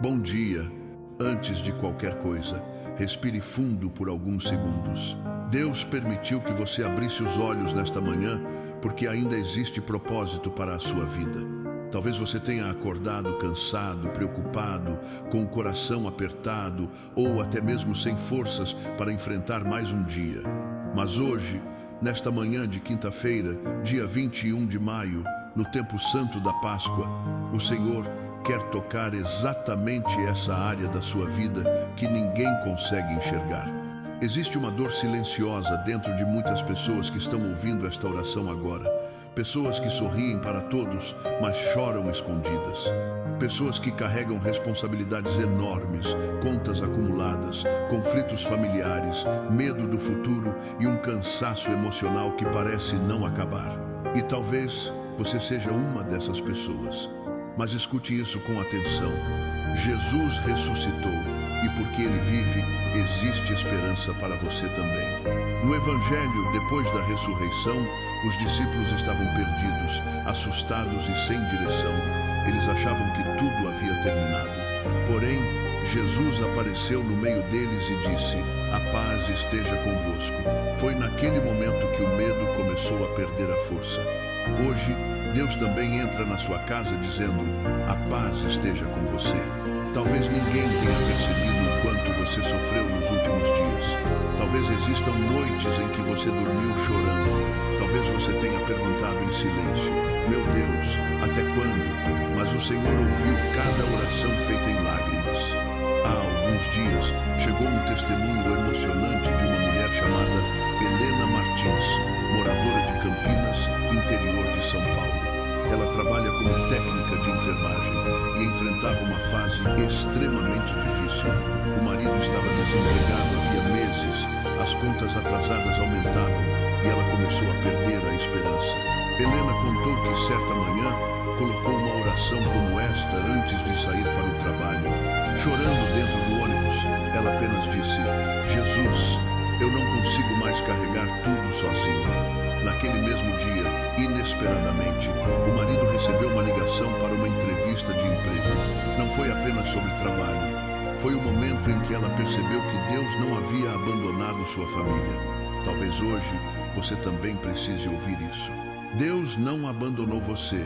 Bom dia. Antes de qualquer coisa, respire fundo por alguns segundos. Deus permitiu que você abrisse os olhos nesta manhã porque ainda existe propósito para a sua vida. Talvez você tenha acordado cansado, preocupado, com o coração apertado ou até mesmo sem forças para enfrentar mais um dia. Mas hoje, nesta manhã de quinta-feira, dia 21 de maio, no tempo santo da Páscoa, o Senhor quer tocar exatamente essa área da sua vida que ninguém consegue enxergar. Existe uma dor silenciosa dentro de muitas pessoas que estão ouvindo esta oração agora. Pessoas que sorriem para todos, mas choram escondidas. Pessoas que carregam responsabilidades enormes, contas acumuladas, conflitos familiares, medo do futuro e um cansaço emocional que parece não acabar. E talvez você seja uma dessas pessoas. Mas escute isso com atenção. Jesus ressuscitou e porque Ele vive, existe esperança para você também. No Evangelho, depois da ressurreição, os discípulos estavam perdidos, assustados e sem direção. Eles achavam que tudo havia terminado. Porém, Jesus apareceu no meio deles e disse: "A paz esteja convosco." Foi naquele momento que o medo começou a perder a força. Hoje, Deus também entra na sua casa dizendo: "A paz esteja com você." Talvez ninguém tenha percebido o quanto você sofreu nos últimos dias. Talvez existam noites em que você dormiu chorando. Talvez você tenha perguntado em silêncio: "Meu Deus, até quando?" Mas o Senhor ouviu cada oração feita em lágrimas. Há alguns dias, chegou um testemunho emocionante de uma mulher chamada Helena Martins, moradora de Campinas, interior de São Paulo. Ela trabalha como técnica de enfermagem e enfrentava uma fase extremamente difícil. O marido estava desempregado havia meses, as contas atrasadas aumentavam e ela começou a perder a esperança. Helena contou que certa manhã colocou uma oração como esta antes de sair para o trabalho. Chorando dentro do ônibus, ela apenas disse: "Jesus, eu não consigo mais carregar tudo sozinha." Naquele mesmo dia, inesperadamente, o marido recebeu uma ligação para uma entrevista de emprego. Não foi apenas sobre trabalho. Foi o momento em que ela percebeu que Deus não havia abandonado sua família. Talvez hoje você também precise ouvir isso. Deus não abandonou você.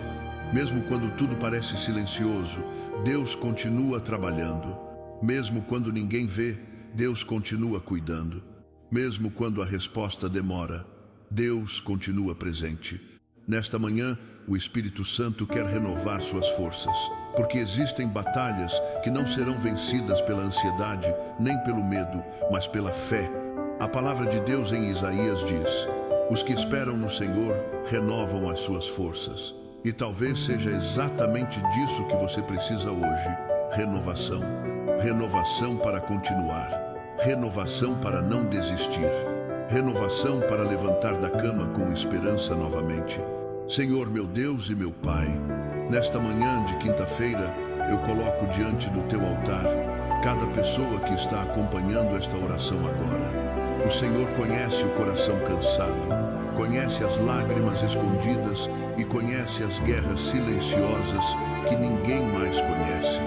Mesmo quando tudo parece silencioso, Deus continua trabalhando. Mesmo quando ninguém vê, Deus continua cuidando. Mesmo quando a resposta demora, Deus continua presente. Nesta manhã, o Espírito Santo quer renovar suas forças, porque existem batalhas que não serão vencidas pela ansiedade, nem pelo medo, mas pela fé. A palavra de Deus em Isaías diz: "Os que esperam no Senhor renovam as suas forças." E talvez seja exatamente disso que você precisa hoje: renovação. Renovação para continuar. Renovação para não desistir. Renovação para levantar da cama com esperança novamente. Senhor, meu Deus e meu Pai, nesta manhã de quinta-feira, eu coloco diante do Teu altar cada pessoa que está acompanhando esta oração agora. O Senhor conhece o coração cansado, conhece as lágrimas escondidas e conhece as guerras silenciosas que ninguém mais conhece.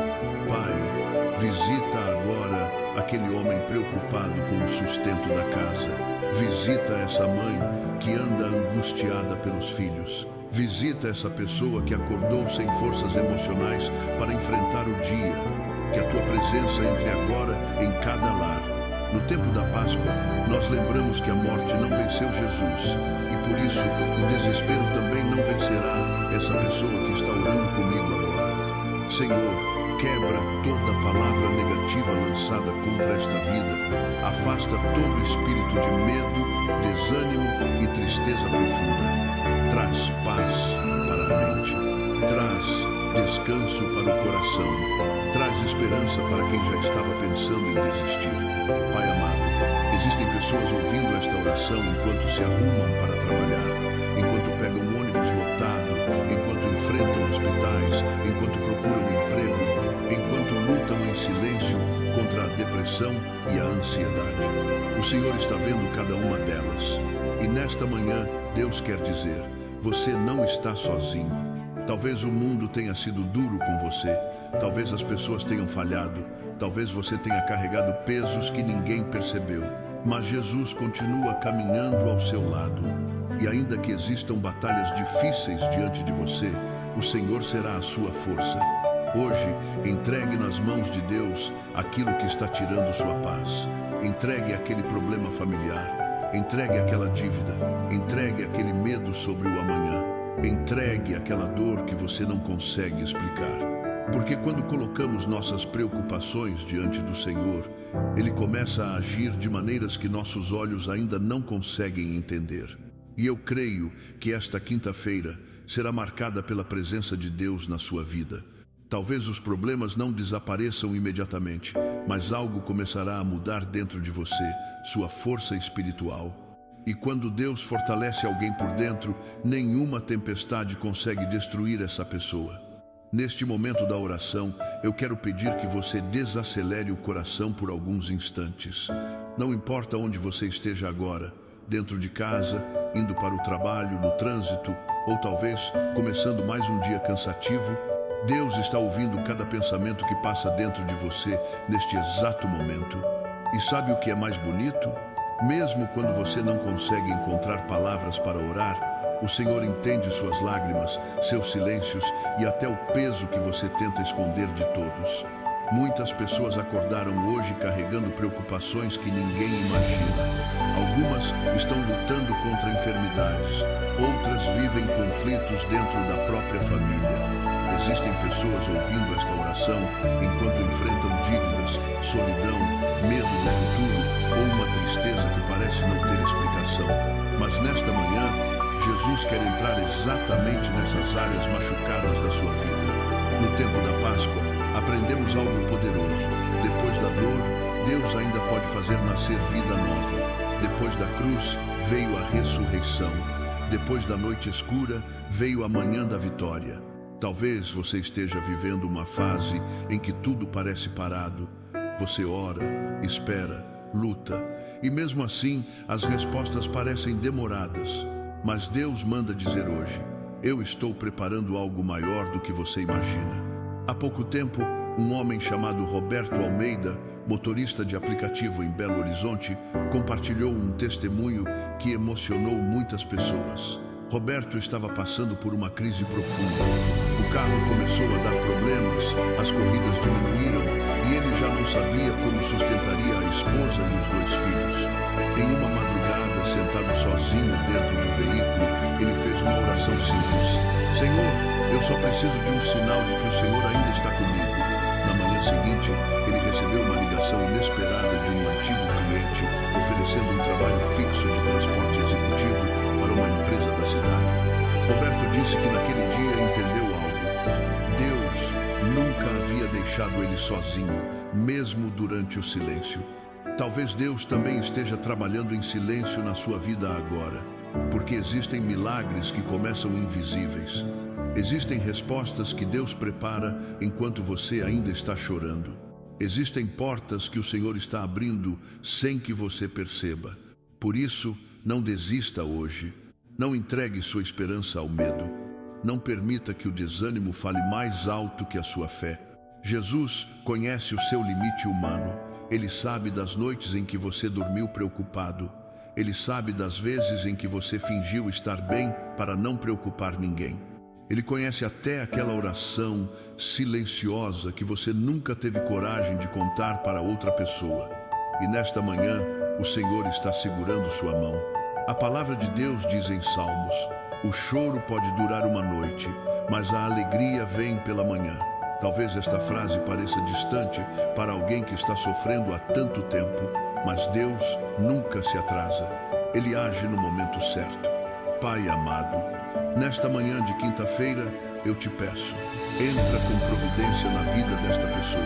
Pai, visita agora aquele homem preocupado com o sustento da casa. Visita essa mãe que anda angustiada pelos filhos. Visita essa pessoa que acordou sem forças emocionais para enfrentar o dia. Que a Tua presença entre agora em cada lar. No tempo da Páscoa, nós lembramos que a morte não venceu Jesus. E por isso, o desespero também não vencerá essa pessoa que está orando comigo agora. Senhor, quebra toda palavra negativa lançada contra esta vida. Afasta todo espírito de medo, desânimo e tristeza profunda. Traz paz para a mente. Traz descanso para o coração. Traz esperança para quem já estava pensando em desistir. Pai amado, existem pessoas ouvindo esta oração enquanto se arrumam para trabalhar, enquanto pegam um ônibus lotado, enquanto enfrentam hospitais, enquanto procuram emprego, enquanto lutam em silêncio contra a depressão e a ansiedade. O Senhor está vendo cada uma delas. E nesta manhã, Deus quer dizer: você não está sozinho. Talvez o mundo tenha sido duro com você, talvez as pessoas tenham falhado, talvez você tenha carregado pesos que ninguém percebeu, mas Jesus continua caminhando ao seu lado. E ainda que existam batalhas difíceis diante de você, o Senhor será a sua força. Hoje, entregue nas mãos de Deus aquilo que está tirando sua paz. Entregue aquele problema familiar, entregue aquela dívida, entregue aquele medo sobre o amanhã, entregue aquela dor que você não consegue explicar. Porque quando colocamos nossas preocupações diante do Senhor, Ele começa a agir de maneiras que nossos olhos ainda não conseguem entender. E eu creio que esta quinta-feira será marcada pela presença de Deus na sua vida. Talvez os problemas não desapareçam imediatamente, mas algo começará a mudar dentro de você, sua força espiritual. E quando Deus fortalece alguém por dentro, nenhuma tempestade consegue destruir essa pessoa. Neste momento da oração, eu quero pedir que você desacelere o coração por alguns instantes. Não importa onde você esteja agora, dentro de casa, indo para o trabalho, no trânsito, ou talvez começando mais um dia cansativo, Deus está ouvindo cada pensamento que passa dentro de você neste exato momento. E sabe o que é mais bonito? Mesmo quando você não consegue encontrar palavras para orar, o Senhor entende suas lágrimas, seus silêncios e até o peso que você tenta esconder de todos. Muitas pessoas acordaram hoje carregando preocupações que ninguém imagina. Algumas estão lutando contra enfermidades, outras vivem conflitos dentro da própria família. Existem pessoas ouvindo esta oração enquanto enfrentam dívidas, solidão, medo do futuro ou uma tristeza que parece não ter explicação. Mas nesta manhã, Jesus quer entrar exatamente nessas áreas machucadas da sua vida. No tempo da Páscoa, aprendemos algo poderoso. Depois da dor, Deus ainda pode fazer nascer vida nova. Depois da cruz, veio a ressurreição. Depois da noite escura, veio a manhã da vitória. Talvez você esteja vivendo uma fase em que tudo parece parado. Você ora, espera, luta, e mesmo assim as respostas parecem demoradas. Mas Deus manda dizer hoje: eu estou preparando algo maior do que você imagina. Há pouco tempo, um homem chamado Roberto Almeida, motorista de aplicativo em Belo Horizonte, compartilhou um testemunho que emocionou muitas pessoas. Roberto estava passando por uma crise profunda. O carro começou a dar problemas, as corridas diminuíram e ele já não sabia como sustentaria a esposa e os 2 filhos. Em uma madrugada, sentado sozinho dentro do veículo, ele fez uma oração simples: Senhor, eu só preciso de um sinal de que o Senhor ainda está comigo. Na manhã seguinte, ele recebeu uma ligação inesperada de um antigo cliente oferecendo um trabalho fixo de transporte executivo para uma empresa da cidade. Roberto disse que naquele dia entendeu algo. Deus nunca havia deixado ele sozinho, mesmo durante o silêncio. Talvez Deus também esteja trabalhando em silêncio na sua vida agora, porque existem milagres que começam invisíveis. Existem respostas que Deus prepara enquanto você ainda está chorando. Existem portas que o Senhor está abrindo sem que você perceba. Por isso, não desista hoje. Não entregue sua esperança ao medo. Não permita que o desânimo fale mais alto que a sua fé. Jesus conhece o seu limite humano. Ele sabe das noites em que você dormiu preocupado. Ele sabe das vezes em que você fingiu estar bem para não preocupar ninguém. Ele conhece até aquela oração silenciosa que você nunca teve coragem de contar para outra pessoa. E nesta manhã, o Senhor está segurando sua mão. A palavra de Deus diz em Salmos: o choro pode durar uma noite, mas a alegria vem pela manhã. Talvez esta frase pareça distante para alguém que está sofrendo há tanto tempo, mas Deus nunca se atrasa. Ele age no momento certo. Pai amado, nesta manhã de quinta-feira, eu te peço, entra com providência na vida desta pessoa.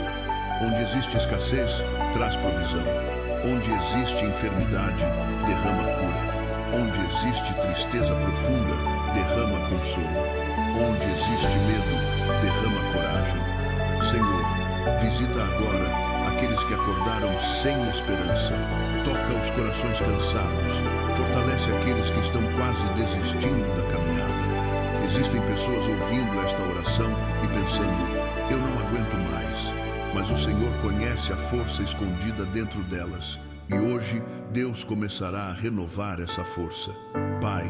Onde existe escassez, traz provisão. Onde existe enfermidade, derrama cura. Onde existe tristeza profunda, derrama consolo. Onde existe medo, derrama coragem. Senhor, visita agora aqueles que acordaram sem esperança. Toca os corações cansados. Fortalece aqueles que estão quase desistindo da caminhada. Existem pessoas ouvindo esta oração e pensando: eu não aguento mais. Mas o Senhor conhece a força escondida dentro delas. E hoje Deus começará a renovar essa força. Pai,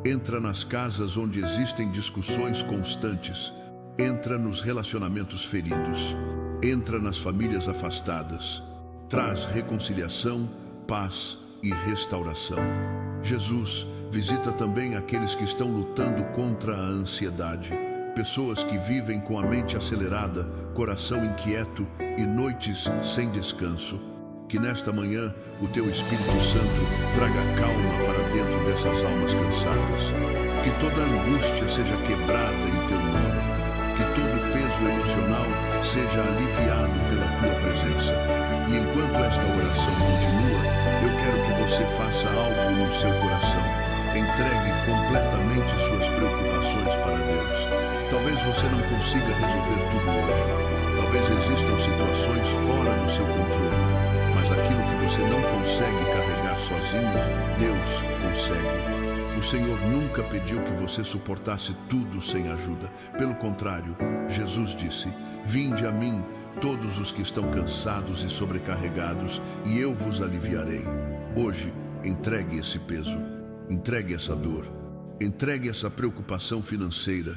entra nas casas onde existem discussões constantes. Entra nos relacionamentos feridos. Entra nas famílias afastadas. Traz reconciliação, paz e restauração. Jesus, visita também aqueles que estão lutando contra a ansiedade. Pessoas que vivem com a mente acelerada, coração inquieto e noites sem descanso. Que nesta manhã o teu Espírito Santo traga calma para dentro dessas almas cansadas. Que toda angústia seja quebrada em teu nome. Que todo peso emocional seja aliviado pela tua presença. E enquanto esta oração continua, eu quero que você faça algo no seu coração. Entregue completamente suas preocupações para Deus. Talvez você não consiga resolver tudo hoje. Talvez existam situações fora do seu controle. Mas aquilo que você não consegue carregar sozinho, Deus consegue. O Senhor nunca pediu que você suportasse tudo sem ajuda. Pelo contrário, Jesus disse: vinde a mim, todos os que estão cansados e sobrecarregados, e eu vos aliviarei. Hoje, entregue esse peso, entregue essa dor, entregue essa preocupação financeira,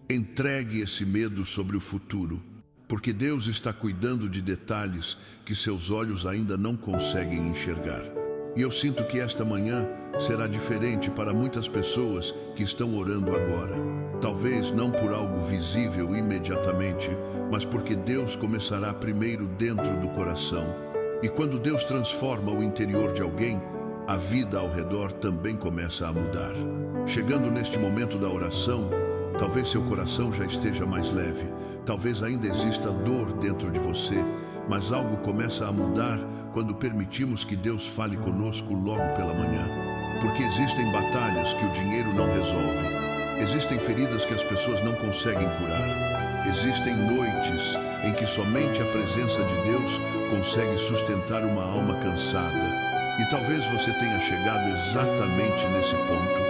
entregue esse medo sobre o futuro, porque Deus está cuidando de detalhes que seus olhos ainda não conseguem enxergar. E eu sinto que esta manhã será diferente para muitas pessoas que estão orando agora. Talvez não por algo visível imediatamente, mas porque Deus começará primeiro dentro do coração. E quando Deus transforma o interior de alguém, a vida ao redor também começa a mudar. Chegando neste momento da oração, talvez seu coração já esteja mais leve, talvez ainda exista dor dentro de você, mas algo começa a mudar quando permitimos que Deus fale conosco logo pela manhã. Porque existem batalhas que o dinheiro não resolve, existem feridas que as pessoas não conseguem curar, existem noites em que somente a presença de Deus consegue sustentar uma alma cansada. E talvez você tenha chegado exatamente nesse ponto.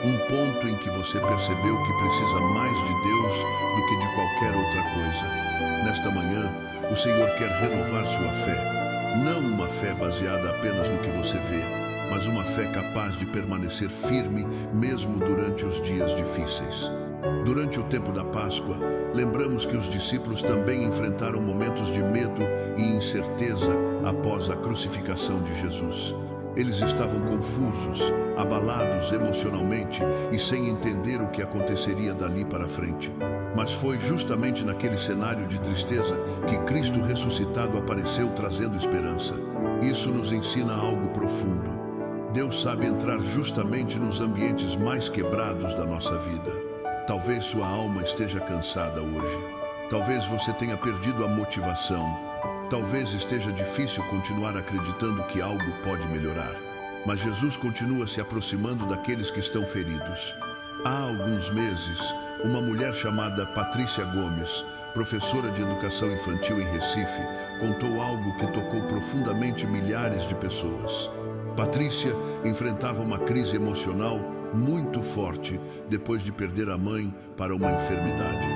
Um ponto em que você percebeu que precisa mais de Deus do que de qualquer outra coisa. Nesta manhã, o Senhor quer renovar sua fé. Não uma fé baseada apenas no que você vê, mas uma fé capaz de permanecer firme mesmo durante os dias difíceis. Durante o tempo da Páscoa, lembramos que os discípulos também enfrentaram momentos de medo e incerteza após a crucificação de Jesus. Eles estavam confusos, abalados emocionalmente e sem entender o que aconteceria dali para frente. Mas foi justamente naquele cenário de tristeza que Cristo ressuscitado apareceu trazendo esperança. Isso nos ensina algo profundo. Deus sabe entrar justamente nos ambientes mais quebrados da nossa vida. Talvez sua alma esteja cansada hoje. Talvez você tenha perdido a motivação. Talvez esteja difícil continuar acreditando que algo pode melhorar. Mas Jesus continua se aproximando daqueles que estão feridos. Há alguns meses, uma mulher chamada Patrícia Gomes, professora de educação infantil em Recife, contou algo que tocou profundamente milhares de pessoas. Patrícia enfrentava uma crise emocional muito forte depois de perder a mãe para uma enfermidade.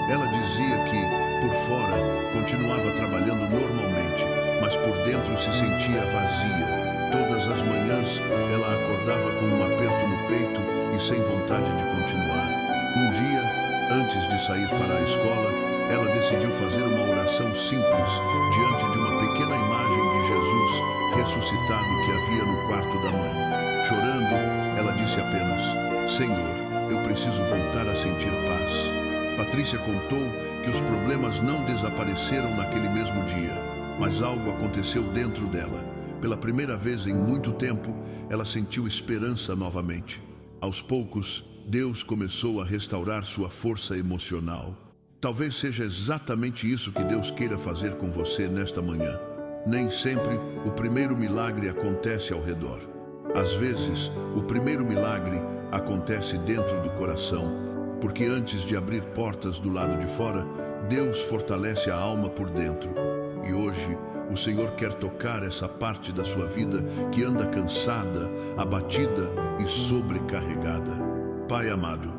Ela dizia que, por fora, continuava trabalhando normalmente, mas por dentro se sentia vazia. Todas as manhãs, ela acordava com um aperto no peito e sem vontade de continuar. Um dia, antes de sair para a escola, ela decidiu fazer uma oração simples diante de uma pequena imagem de Jesus ressuscitado que havia no quarto da mãe. Chorando, ela disse apenas: Senhor, eu preciso voltar a sentir paz. Patrícia contou que os problemas não desapareceram naquele mesmo dia, mas algo aconteceu dentro dela. Pela primeira vez em muito tempo, ela sentiu esperança novamente. Aos poucos, Deus começou a restaurar sua força emocional. Talvez seja exatamente isso que Deus queira fazer com você nesta manhã. Nem sempre o primeiro milagre acontece ao redor. Às vezes, o primeiro milagre acontece dentro do coração, porque antes de abrir portas do lado de fora, Deus fortalece a alma por dentro. E hoje, o Senhor quer tocar essa parte da sua vida que anda cansada, abatida e sobrecarregada. Pai amado,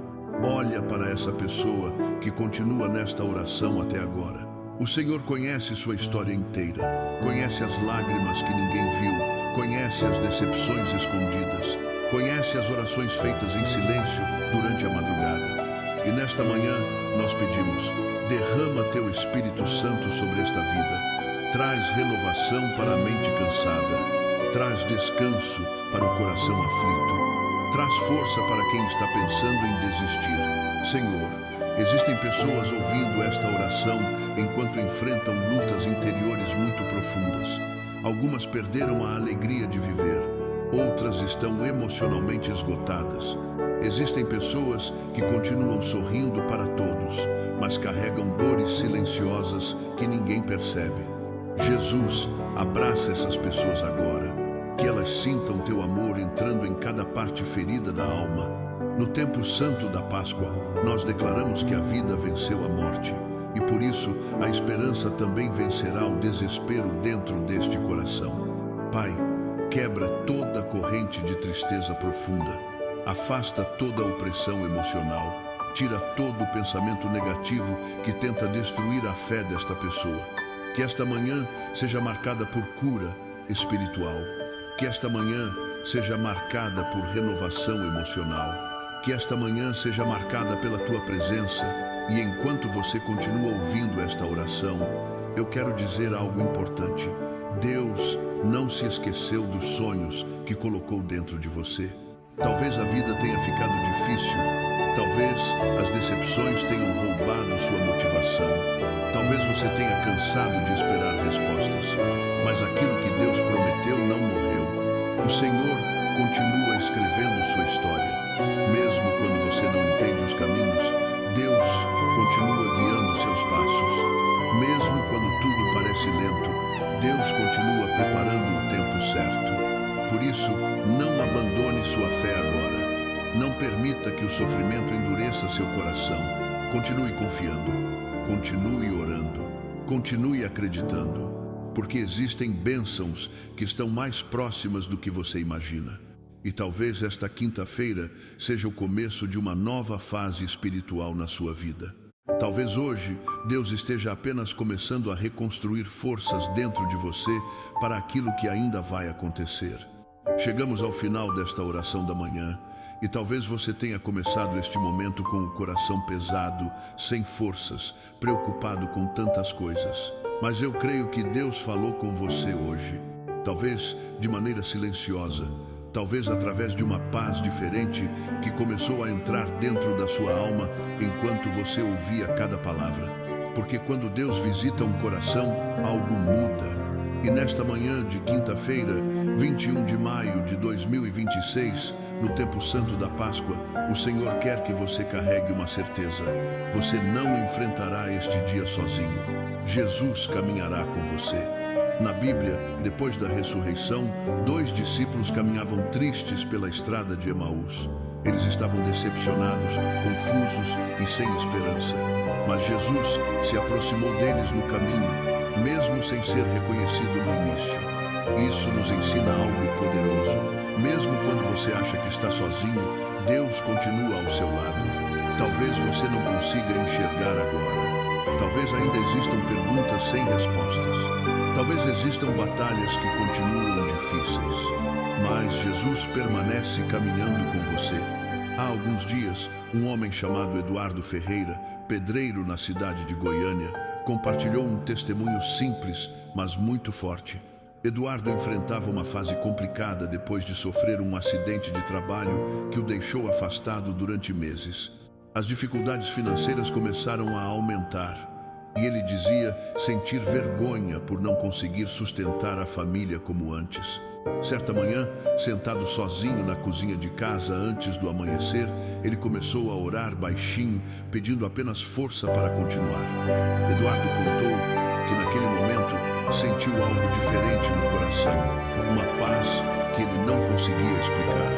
Olha para essa pessoa que continua nesta oração até agora. O Senhor conhece sua história inteira, conhece as lágrimas que ninguém viu, conhece as decepções escondidas, conhece as orações feitas em silêncio durante a madrugada. E nesta manhã nós pedimos, derrama teu Espírito Santo sobre esta vida, traz renovação para a mente cansada, traz descanso para o coração aflito, traz força para quem está pensando em desistir. Senhor, existem pessoas ouvindo esta oração enquanto enfrentam lutas interiores muito profundas. Algumas perderam a alegria de viver, outras estão emocionalmente esgotadas. Existem pessoas que continuam sorrindo para todos, mas carregam dores silenciosas que ninguém percebe. Jesus, abraça essas pessoas agora, que elas sintam teu amor entrando em cada parte ferida da alma. No tempo santo da Páscoa, nós declaramos que a vida venceu a morte, e por isso a esperança também vencerá o desespero dentro deste coração. Pai, quebra toda a corrente de tristeza profunda. Afasta toda a opressão emocional, tira todo o pensamento negativo que tenta destruir a fé desta pessoa. Que esta manhã seja marcada por cura espiritual, que esta manhã seja marcada por renovação emocional, que esta manhã seja marcada pela tua presença. E enquanto você continua ouvindo esta oração, eu quero dizer algo importante. Deus não se esqueceu dos sonhos que colocou dentro de você. Talvez a vida tenha ficado difícil, talvez as decepções tenham roubado sua motivação, talvez você tenha cansado de esperar respostas, mas aquilo que Deus prometeu não morreu. O Senhor continua escrevendo sua história. Mesmo quando você não entende os caminhos, Deus continua guiando seus passos. Mesmo quando tudo parece lento, Deus continua preparando o tempo certo. Por isso, não abandone sua fé agora. Não permita que o sofrimento endureça seu coração. Continue confiando, continue orando, continue acreditando, porque existem bênçãos que estão mais próximas do que você imagina. E talvez esta quinta-feira seja o começo de uma nova fase espiritual na sua vida. Talvez hoje Deus esteja apenas começando a reconstruir forças dentro de você para aquilo que ainda vai acontecer. Chegamos ao final desta oração da manhã e talvez você tenha começado este momento com o coração pesado, sem forças, preocupado com tantas coisas. Mas eu creio que Deus falou com você hoje, talvez de maneira silenciosa, talvez através de uma paz diferente que começou a entrar dentro da sua alma enquanto você ouvia cada palavra. Porque quando Deus visita um coração, algo muda. E nesta manhã de quinta-feira, 21 de maio de 2026, no tempo santo da Páscoa, o Senhor quer que você carregue uma certeza. Você não enfrentará este dia sozinho. Jesus caminhará com você. Na Bíblia, depois da ressurreição, 2 discípulos caminhavam tristes pela estrada de Emaús. Eles estavam decepcionados, confusos e sem esperança. Mas Jesus se aproximou deles no caminho, mesmo sem ser reconhecido no início. Isso nos ensina algo poderoso. Mesmo quando você acha que está sozinho, Deus continua ao seu lado. Talvez você não consiga enxergar agora. Talvez ainda existam perguntas sem respostas. Talvez existam batalhas que continuam difíceis. Mas Jesus permanece caminhando com você. Há alguns dias, um homem chamado Eduardo Ferreira, pedreiro na cidade de Goiânia, compartilhou um testemunho simples, mas muito forte. Eduardo enfrentava uma fase complicada depois de sofrer um acidente de trabalho que o deixou afastado durante meses. As dificuldades financeiras começaram a aumentar e ele dizia sentir vergonha por não conseguir sustentar a família como antes. Certa manhã, sentado sozinho na cozinha de casa antes do amanhecer, ele começou a orar baixinho, pedindo apenas força para continuar. Eduardo contou que naquele momento sentiu algo diferente no coração, uma paz que ele não conseguia explicar.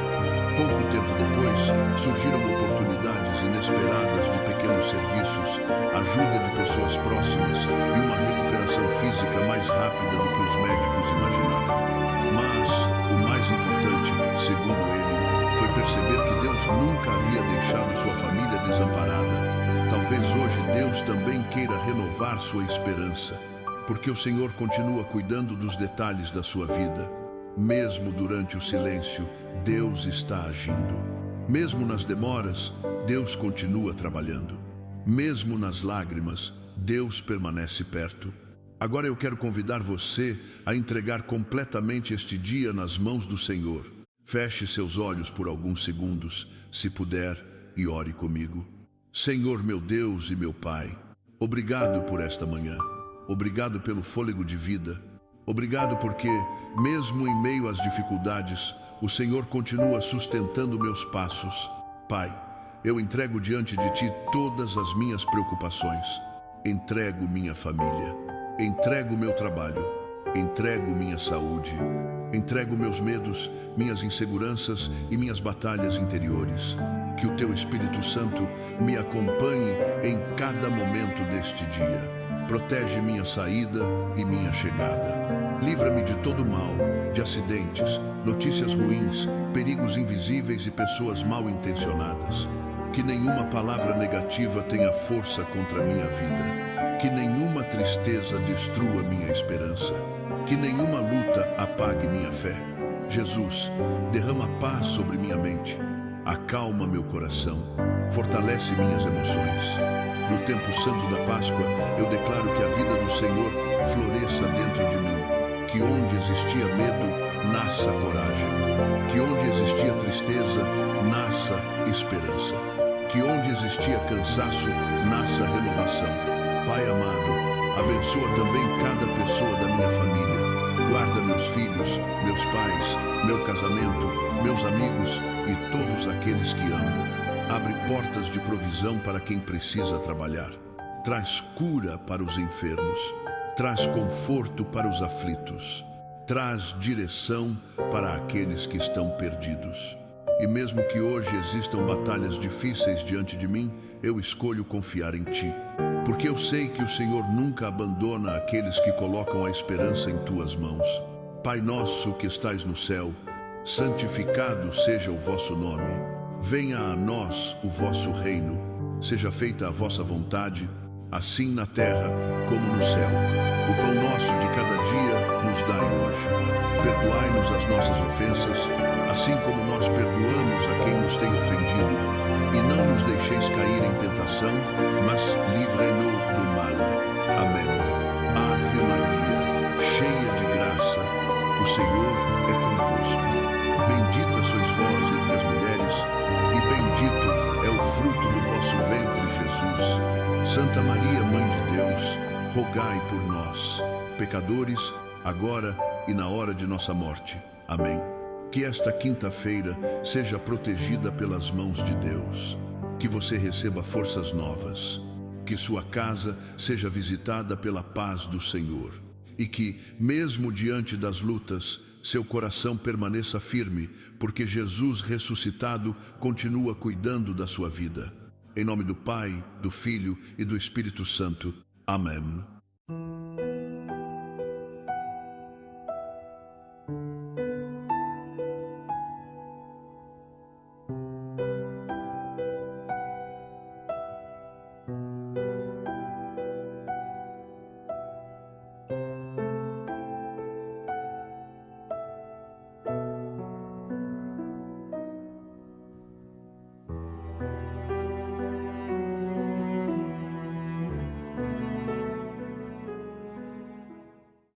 Pouco tempo depois, surgiram oportunidades inesperadas de pequenos serviços, ajuda de pessoas próximas e uma recuperação física mais rápida do que os médicos imaginavam. Mas o mais importante, segundo ele, foi perceber que Deus Deus nunca havia deixado sua família desamparada. Talvez hoje Deus também queira renovar sua esperança, porque o Senhor continua cuidando dos detalhes da sua vida. Mesmo durante o silêncio, Deus está agindo. Mesmo nas demoras, Deus continua trabalhando. Mesmo nas lágrimas, Deus permanece perto. Agora eu quero convidar você a entregar completamente este dia nas mãos do Senhor. Feche seus olhos por alguns segundos, se puder, e ore comigo. Senhor, meu Deus e meu Pai, obrigado por esta manhã. Obrigado pelo fôlego de vida. Obrigado porque, mesmo em meio às dificuldades, o Senhor continua sustentando meus passos. Pai, eu entrego diante de Ti todas as minhas preocupações. Entrego minha família. Entrego meu trabalho. Entrego minha saúde. Entrego meus medos, minhas inseguranças e minhas batalhas interiores. Que o Teu Espírito Santo me acompanhe em cada momento deste dia. Protege minha saída e minha chegada. Livra-me de todo mal, de acidentes, notícias ruins, perigos invisíveis e pessoas mal intencionadas. Que nenhuma palavra negativa tenha força contra a minha vida. Que nenhuma tristeza destrua minha esperança. Que nenhuma luta apague minha fé. Jesus, derrama paz sobre minha mente. Acalma meu coração. Fortalece minhas emoções. No tempo santo da Páscoa, eu declaro que a vida do Senhor floresça dentro de mim. Que onde existia medo, nasça coragem. Que onde existia tristeza, nasça esperança. Que onde existia cansaço, nasça renovação. Pai amado, abençoa também cada pessoa da minha família. Guarda meus filhos, meus pais, meu casamento, meus amigos e todos aqueles que amo. Abre portas de provisão para quem precisa trabalhar. Traz cura para os enfermos. Traz conforto para os aflitos. Traz direção para aqueles que estão perdidos. E mesmo que hoje existam batalhas difíceis diante de mim, eu escolho confiar em Ti. Porque eu sei que o Senhor nunca abandona aqueles que colocam a esperança em Tuas mãos. Pai nosso que estais no céu, santificado seja o vosso nome. Venha a nós o vosso reino. Seja feita a vossa vontade, assim na terra como no céu. O pão nosso de cada dia nos dai hoje. Perdoai-nos as nossas ofensas, assim como nós perdoamos a quem nos tem ofendido. E não nos deixeis cair em tentação, mas livrai-nos do mal. Amém. Ave Maria, cheia de graça, o Senhor é convosco. Bendita sois vós entre as mulheres, e bendito é o fruto do vosso ventre, Jesus. Santa Maria, Mãe de Deus, rogai por nós, pecadores, agora e na hora de nossa morte. Amém. Que esta quinta-feira seja protegida pelas mãos de Deus. Que você receba forças novas. Que sua casa seja visitada pela paz do Senhor. E que, mesmo diante das lutas, seu coração permaneça firme, porque Jesus ressuscitado continua cuidando da sua vida. Em nome do Pai, do Filho e do Espírito Santo. Amém.